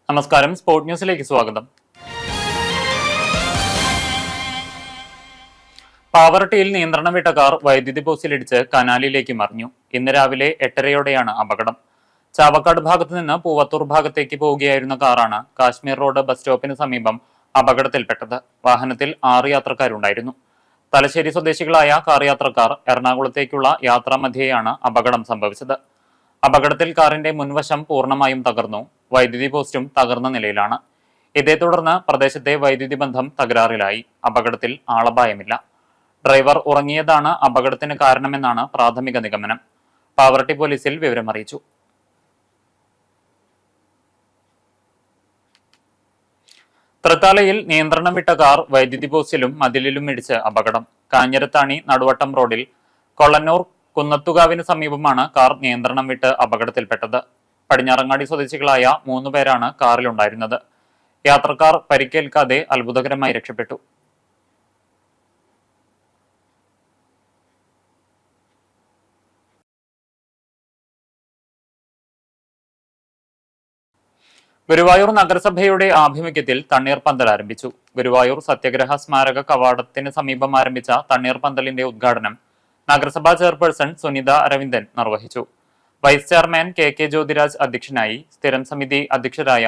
നമസ്കാരം, സ്പോർട് ന്യൂസിലേക്ക് സ്വാഗതം. പാവറട്ടിയിൽ നിയന്ത്രണം വിട്ട കാർ വൈദ്യുതി പോസ്റ്റിലിടിച്ച് കനാലിലേക്ക് മറിഞ്ഞു. ഇന്ന് രാവിലെ 8:30യോടെയാണ് അപകടം. ചാവക്കാട് ഭാഗത്തു നിന്ന് പൂവത്തൂർ ഭാഗത്തേക്ക് പോവുകയായിരുന്ന കാറാണ് കാശ്മീർ റോഡ് ബസ് സ്റ്റോപ്പിന് സമീപം അപകടത്തിൽപ്പെട്ടത്. വാഹനത്തിൽ 6 യാത്രക്കാരുണ്ടായിരുന്നു. തലശ്ശേരി സ്വദേശികളായ കാർ യാത്രക്കാർ എറണാകുളത്തേക്കുള്ള യാത്രാമധ്യേയാണ് അപകടം സംഭവിച്ചത്. അപകടത്തിൽ കാറിന്റെ മുൻവശം പൂർണ്ണമായും തകർന്നു. വൈദ്യുതി പോസ്റ്റും തകർന്ന നിലയിലാണ്. ഇതേ തുടർന്ന് പ്രദേശത്തെ വൈദ്യുതി ബന്ധം തകരാറിലായി. അപകടത്തിൽ ആളപായമില്ല. ഡ്രൈവർ ഉറങ്ങിയതാണ് അപകടത്തിന് കാരണമെന്നാണ് പ്രാഥമിക നിഗമനം. പാവറട്ടി പോലീസിൽ വിവരമറിയിച്ചു. തൃത്താലയിൽ നിയന്ത്രണം വിട്ട കാർ വൈദ്യുതി പോസ്റ്റിലും മതിലിലും ഇടിച്ച് അപകടം. കാഞ്ഞിരത്താണി നടുവട്ടം റോഡിൽ കൊള്ളന്നൂർ കുന്നത്തുകാവിന് സമീപമാണ് കാർ നിയന്ത്രണം വിട്ട് അപകടത്തിൽപ്പെട്ടത്. പടിഞ്ഞാറങ്ങാടി സ്വദേശികളായ 3 പേരാണ് കാറിലുണ്ടായിരുന്നത്. യാത്രക്കാർ പരിക്കേൽക്കാതെ അത്ഭുതകരമായി രക്ഷപ്പെട്ടു. ഗുരുവായൂർ നഗരസഭയുടെ ആഭിമുഖ്യത്തിൽ തണ്ണീർപന്തൽ ആരംഭിച്ചു. ഗുരുവായൂർ സത്യഗ്രഹ സ്മാരക കവാടത്തിന് സമീപം ആരംഭിച്ച തണ്ണീർപന്തലിന്റെ ഉദ്ഘാടനം നഗരസഭാ ചെയർപേഴ്സൺ സുനിത അരവിന്ദൻ നിർവഹിച്ചു. വൈസ് ചെയർമാൻ കെ ജ്യോതിരാജ് അധ്യക്ഷനായി. സ്ഥിരം സമിതി അധ്യക്ഷരായ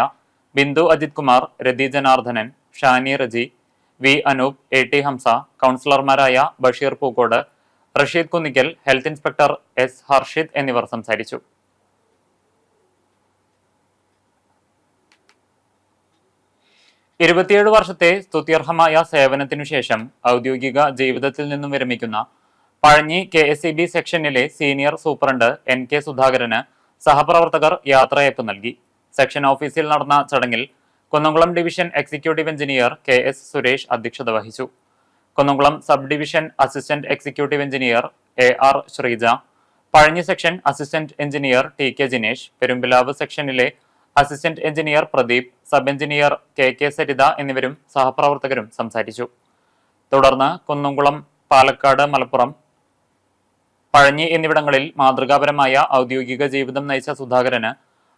ബിന്ദു അജിത് കുമാർ, രതി ജനാർദ്ദനൻ, ഷാനി റജി, വി അനൂപ്, ടി ഹംസ, കൗൺസിലർമാരായ Basheer Pookode, Rasheed Kunnikkal, health inspector S Harshid എന്നിവർ സംസാരിച്ചു. ഇരുപത്തിയേഴ് വർഷത്തെ സ്തുത്യർഹമായ സേവനത്തിനു ശേഷം ഔദ്യോഗിക ജീവിതത്തിൽ നിന്നും വിരമിക്കുന്ന പഴഞ്ഞി KSEB സെക്ഷനിലെ സീനിയർ സൂപ്രണ്ട് NK സുധാകരന് സഹപ്രവർത്തകർ യാത്രയയപ്പ് നൽകി. സെക്ഷൻ ഓഫീസിൽ നടന്ന ചടങ്ങിൽ Kunnamkulam division executive engineer KS Suresh അധ്യക്ഷത വഹിച്ചു. Kunnamkulam sub division assistant executive engineer AR Sreeja, Pazhanji section assistant engineer TK Jinesh, Perumpilavu സെക്ഷനിലെ assistant engineer Pradeep, sub engineer KK Saritha എന്നിവരും സഹപ്രവർത്തകരും സംസാരിച്ചു. തുടർന്ന് കുന്നംകുളം, പാലക്കാട്, മലപ്പുറം, പഴഞ്ഞി എന്നിവിടങ്ങളിൽ മാതൃകാപരമായ ഔദ്യോഗിക ജീവിതം നയിച്ച സുധാകരന്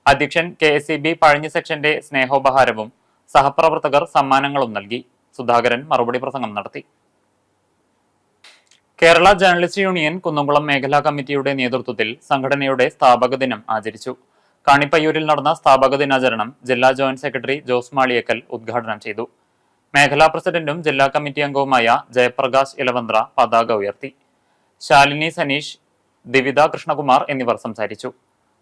അധ്യക്ഷൻ KSEB പഴഞ്ഞി സെക്ഷന്റെ സ്നേഹോപഹാരവും സഹപ്രവർത്തകർ സമ്മാനങ്ങളും നൽകി. സുധാകരൻ മറുപടി പ്രസംഗം നടത്തി. കേരള ജേർണലിസ്റ്റ് യൂണിയൻ കുന്നംകുളം മേഖലാ കമ്മിറ്റിയുടെ നേതൃത്വത്തിൽ സംഘടനയുടെ സ്ഥാപക ദിനം ആചരിച്ചു. കാണിപ്പയ്യൂരിൽ നടന്ന സ്ഥാപക ദിനാചരണം ജില്ലാ ജോയിന്റ് സെക്രട്ടറി ജോസ് മാളിയേക്കൽ ഉദ്ഘാടനം ചെയ്തു. മേഖലാ പ്രസിഡന്റും ജില്ലാ കമ്മിറ്റി അംഗവുമായ ജയപ്രകാശ് ഇലവന്ത്ര പതാക ഉയർത്തി. ശാലിനി സനീഷ്, ദിവിത കൃഷ്ണകുമാർ എന്നിവർ സംസാരിച്ചു.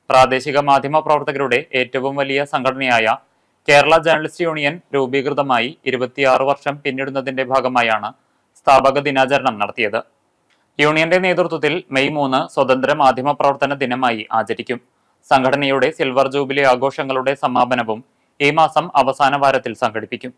പ്രാദേശിക മാധ്യമ പ്രവർത്തകരുടെ ഏറ്റവും വലിയ സംഘടനയായ കേരള ജേർണലിസ്റ്റ് യൂണിയൻ രൂപീകൃതമായി 26 വർഷം പിന്നിടുന്നതിന്റെ ഭാഗമായാണ് സ്ഥാപക ദിനാചരണം നടത്തിയത്. യൂണിയന്റെ നേതൃത്വത്തിൽ മെയ് 3 സ്വതന്ത്ര മാധ്യമ പ്രവർത്തന ദിനമായി ആചരിക്കും. സംഘടനയുടെ സിൽവർ ജൂബിലി ആഘോഷങ്ങളുടെ സമാപനവും ഈ മാസം അവസാന വാരത്തിൽ സംഘടിപ്പിക്കും.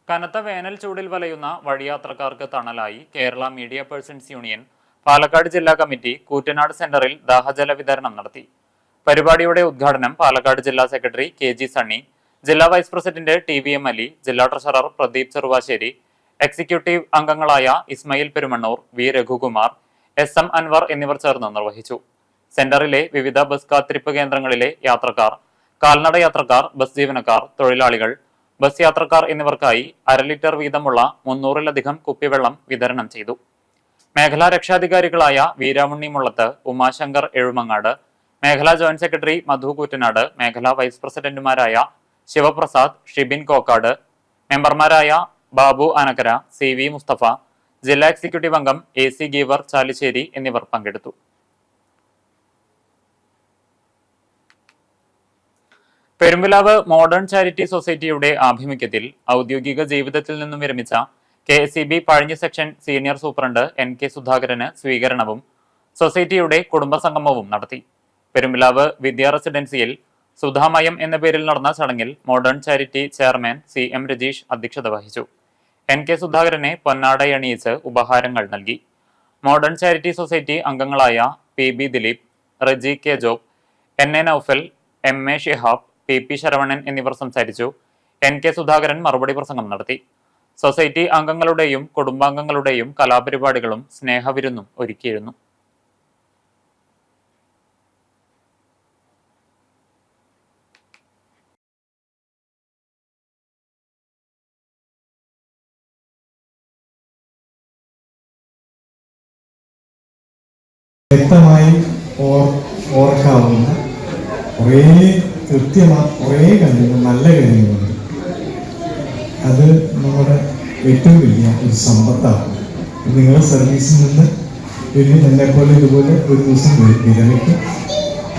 കനത്ത വേനൽ ചൂടിൽ വലയുന്ന വഴിയാത്രക്കാർക്ക് തണലായി Kerala media persons union Palakkad ജില്ലാ കമ്മിറ്റി കൂറ്റനാട് സെന്ററിൽ ദാഹജല വിതരണം നടത്തി. പരിപാടിയുടെ ഉദ്ഘാടനം പാലക്കാട് ജില്ലാ സെക്രട്ടറി KG സണ്ണി, ജില്ലാ വൈസ് പ്രസിഡന്റ് TVM അലി, ജില്ലാ ട്രഷറർ പ്രദീപ് ചെറുവാശ്ശേരി, എക്സിക്യൂട്ടീവ് അംഗങ്ങളായ ഇസ്മയിൽ പെരുമണ്ണൂർ, വി രഘുകുമാർ, SM അൻവർ എന്നിവർ ചേർന്ന് നിർവഹിച്ചു. സെന്ററിലെ വിവിധ ബസ് കാത്തിരിപ്പ് കേന്ദ്രങ്ങളിലെ യാത്രക്കാർ, കാൽനട യാത്രക്കാർ, ബസ് ജീവനക്കാർ, തൊഴിലാളികൾ, ബസ് യാത്രക്കാർ എന്നിവർക്കായി 1/2 ലിറ്റർ വീതമുള്ള 300-ലധികം കുപ്പിവെള്ളം വിതരണം ചെയ്തു. മേഖലാ രക്ഷാധികാരികളായ വീരാമുണ്ണി മുള്ളത്ത്, ഉമാശങ്കർ എഴുമങ്ങാട്, മേഖലാ ജോയിന്റ് സെക്രട്ടറി മധു കൂറ്റനാട്, മേഖലാ വൈസ് പ്രസിഡന്റുമാരായ ശിവപ്രസാദ്, ഷിബിൻ കോക്കാട്, മെമ്പർമാരായ ബാബു ആനക്കര, CV മുസ്തഫ, ജില്ലാ എക്സിക്യൂട്ടീവ് അംഗം AC ഗീവർ ചാലിശ്ശേരി എന്നിവർ പങ്കെടുത്തു. പെരുമ്പിലാവ് മോഡേൺ ചാരിറ്റി സൊസൈറ്റിയുടെ ആഭിമുഖ്യത്തിൽ ഔദ്യോഗിക ജീവിതത്തിൽ നിന്നും വിരമിച്ച KSEB Pazhanji section senior superintendent NK സുധാകരന് സ്വീകരണവും സൊസൈറ്റിയുടെ കുടുംബസംഗമവും നടത്തി. പെരുമ്പിലാവ് വിദ്യാ റെസിഡൻസിയിൽ സുധാമയം എന്ന പേരിൽ നടന്ന ചടങ്ങിൽ modern charity chairman CM Rajeesh അധ്യക്ഷത വഹിച്ചു. NK സുധാകരനെ പൊന്നാടയണിയിച്ച് ഉപഹാരങ്ങൾ നൽകി. മോഡേൺ ചാരിറ്റി സൊസൈറ്റി അംഗങ്ങളായ PB Dileep, Reji K Job, NA Naufal, MA Shihab, PP Saravanan എന്നിവർ സംസാരിച്ചു. NK സുധാകരൻ മറുപടി പ്രസംഗം നടത്തി. സൊസൈറ്റി അംഗങ്ങളുടെയും കുടുംബാംഗങ്ങളുടെയും കലാപരിപാടികളും സ്നേഹവിരുന്നും ഒരുക്കിയിരുന്നു. വ്യക്തമായി ഓർക്കാവുന്ന കുറേ കാര്യങ്ങൾ, നല്ല കാര്യങ്ങളുണ്ട്. അത് നമ്മുടെ ഏറ്റവും വലിയ ഒരു സമ്പത്താണ്. നിങ്ങളുടെ സർവീസിൽ നിന്ന് എന്നെപ്പോലെ ഇതുപോലെ ഒരു ദിവസം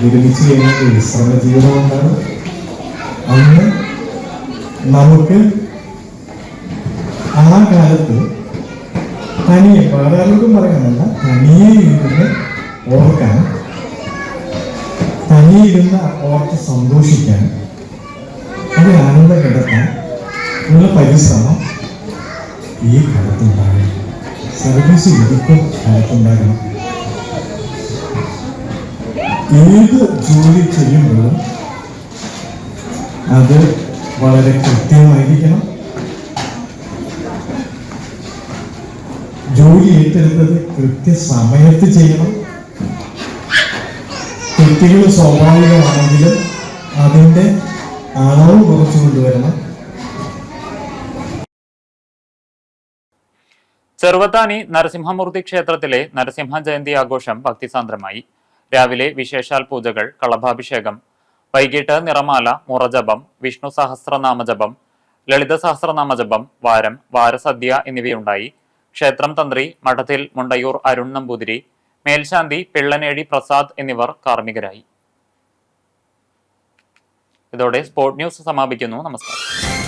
വിരമിച്ച് കഴിഞ്ഞാൽ ഒരു വിശ്രമ ജീവിതമുണ്ടാകും. അന്ന് നമുക്ക് ആ കാലത്ത് തനിയെ, വേറെ ആരോടും പറയാനല്ല, തനിയെ ഇരുന്ന് ഓർക്കാൻ, തനിയെ ഇരുന്ന് ഓർത്ത് സന്തോഷിക്കാൻ, അത് ആനന്ദം കിടക്കാൻ ഉള്ള പരിശ്രമം ഈ കാലത്തുണ്ടാകണം. സർവീസ് ഇരിക്കും കാലത്തുണ്ടാകണം. ഏത് ജോലി ചെയ്യുമ്പോഴും അത് വളരെ കൃത്യമായിരിക്കണം. ജോലി ഏറ്റെടുത്തത് കൃത്യസമയത്ത് ചെയ്യണം. തെറ്റുകൾ സ്വാഭാവികമാണെങ്കിലും അതിൻ്റെ അളവ് കുറച്ചു കൊണ്ടുവരണം. ചെറുവത്താനി നരസിംഹമൂർത്തി ക്ഷേത്രത്തിലെ നരസിംഹ ജയന്തി ആഘോഷം ഭക്തിസാന്ദ്രമായി. രാവിലെ വിശേഷാൽ പൂജകൾ, കളഭാഭിഷേകം, വൈകിട്ട് നിറമാല, മുറജപം, വിഷ്ണു സഹസ്രനാമജപം, ലളിത സഹസ്രനാമജപം, വാരം, വാരസദ്യ എന്നിവയുണ്ടായി. ക്ഷേത്രം തന്ത്രി മഠത്തിൽ മുണ്ടയൂർ അരുൺ നമ്പൂതിരി, മേൽശാന്തി പിള്ളനേഴി പ്രസാദ് എന്നിവർ കാർമ്മികരായി. ഇതോടെ സ്പോർട് ന്യൂസ് സമാപിക്കുന്നു. നമസ്കാരം.